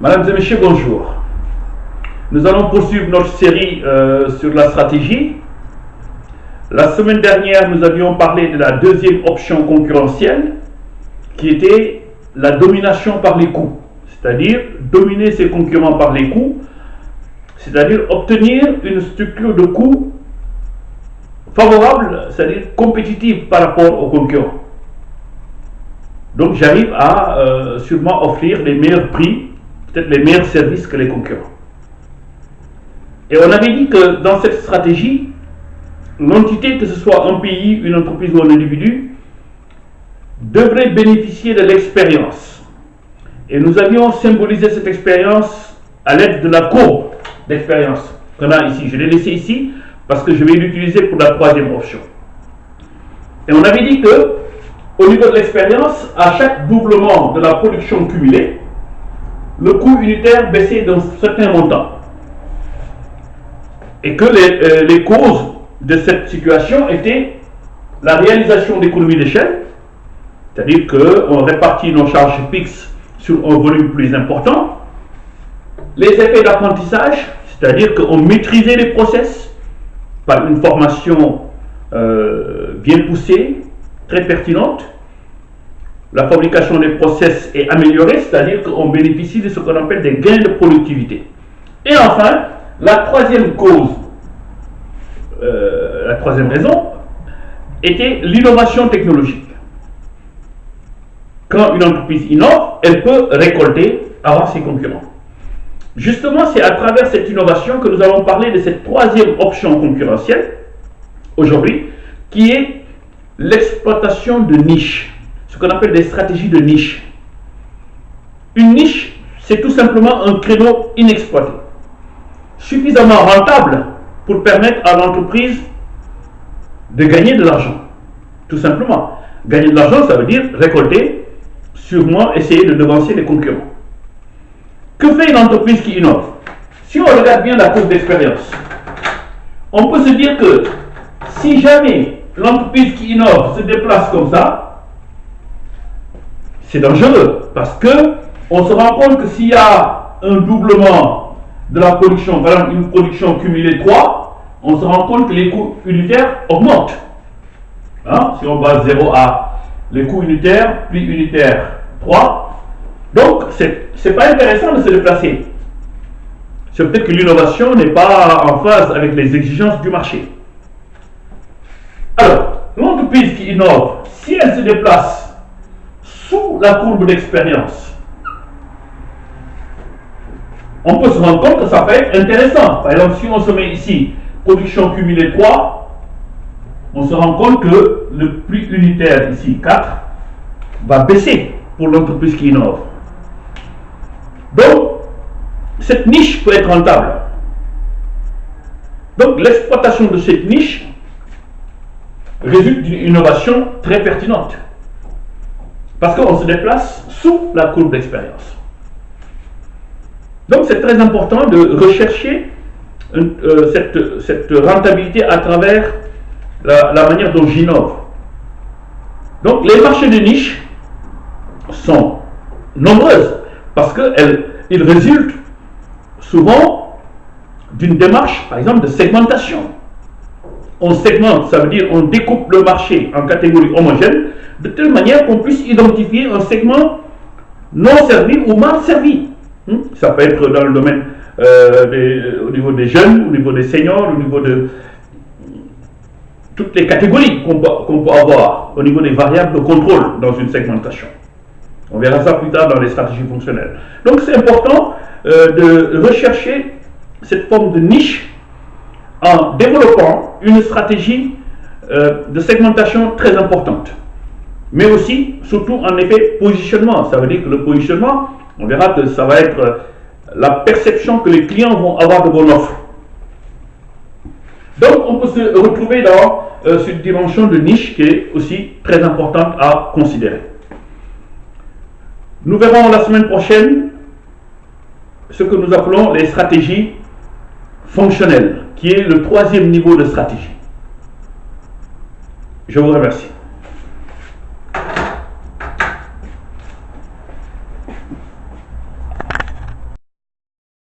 Mesdames et messieurs, bonjour. Nous allons poursuivre notre série sur la stratégie. La semaine dernière, nous avions parlé de la deuxième option concurrentielle qui était la domination par les coûts, c'est-à-dire dominer ses concurrents par les coûts, c'est-à-dire obtenir une structure de coûts favorable, c'est-à-dire compétitive par rapport aux concurrents. Donc j'arrive à sûrement offrir les meilleurs prix, peut-être les meilleurs services que les concurrents. Et on avait dit que dans cette stratégie, l'entité, que ce soit un pays, une entreprise ou un individu, devrait bénéficier de l'expérience. Et nous avions symbolisé cette expérience à l'aide de la courbe d'expérience qu'on a ici. Je l'ai laissé ici parce que je vais l'utiliser pour la troisième option. Et on avait dit que, au niveau de l'expérience, à chaque doublement de la production cumulée, le coût unitaire baissait d'un certain montant. Et que les causes de cette situation étaient la réalisation d'économies d'échelle, c'est-à-dire qu'on répartit nos charges fixes sur un volume plus important, les effets d'apprentissage, c'est-à-dire qu'on maîtrisait les process par une formation bien poussée, très pertinente. La fabrication des process est améliorée, c'est-à-dire qu'on bénéficie de ce qu'on appelle des gains de productivité. Et enfin, la troisième cause, la troisième raison, était l'innovation technologique. Quand une entreprise innove, elle peut récolter avant ses concurrents. Justement, c'est à travers cette innovation que nous allons parler de cette troisième option concurrentielle, aujourd'hui, qui est l'exploitation de niches, ce qu'on appelle des stratégies de niche. Une niche, c'est tout simplement un créneau inexploité, suffisamment rentable pour permettre à l'entreprise de gagner de l'argent. Tout simplement. Gagner de l'argent, ça veut dire récolter, sûrement essayer de devancer les concurrents. Que fait une entreprise qui innove? Si on regarde bien la courbe d'expérience, on peut se dire que si jamais l'entreprise qui innove se déplace comme ça, c'est dangereux parce que on se rend compte que s'il y a un doublement de la production, par exemple une production cumulée 3, on se rend compte que les coûts unitaires augmentent. Hein? Si on base 0 à les coûts unitaires, prix unitaire 3, donc c'est pas intéressant de se déplacer. C'est peut-être que l'innovation n'est pas en phase avec les exigences du marché. Alors, l'entreprise qui innove, si elle se déplace sous la courbe d'expérience, on peut se rendre compte que ça peut être intéressant. Par exemple, si on se met ici, production cumulée 3, on se rend compte que le prix unitaire ici, 4, va baisser pour l'entreprise qui innove. Donc, cette niche peut être rentable. Donc, l'exploitation de cette niche résulte d'une innovation très pertinente. Parce qu'on se déplace sous la courbe d'expérience. Donc, c'est très important de rechercher cette rentabilité à travers la manière dont j'innove. Donc, les marchés de niche sont nombreuses parce qu'ils résultent souvent d'une démarche, par exemple, de segmentation. On segmente, ça veut dire on découpe le marché en catégories homogènes de telle manière qu'on puisse identifier un segment non servi ou mal servi. Ça peut être dans le domaine au niveau des jeunes, au niveau des seniors, au niveau de toutes les catégories qu'on peut avoir, au niveau des variables de contrôle dans une segmentation. On verra ça plus tard dans les stratégies fonctionnelles. Donc c'est important de rechercher cette forme de niche en développant une stratégie de segmentation très importante. Mais aussi, surtout en effet, positionnement. Ça veut dire que le positionnement, on verra que ça va être la perception que les clients vont avoir de vos offres. Donc on peut se retrouver dans cette dimension de niche qui est aussi très importante à considérer. Nous verrons la semaine prochaine ce que nous appelons les stratégies fonctionnelles, qui est le troisième niveau de stratégie. Je vous remercie.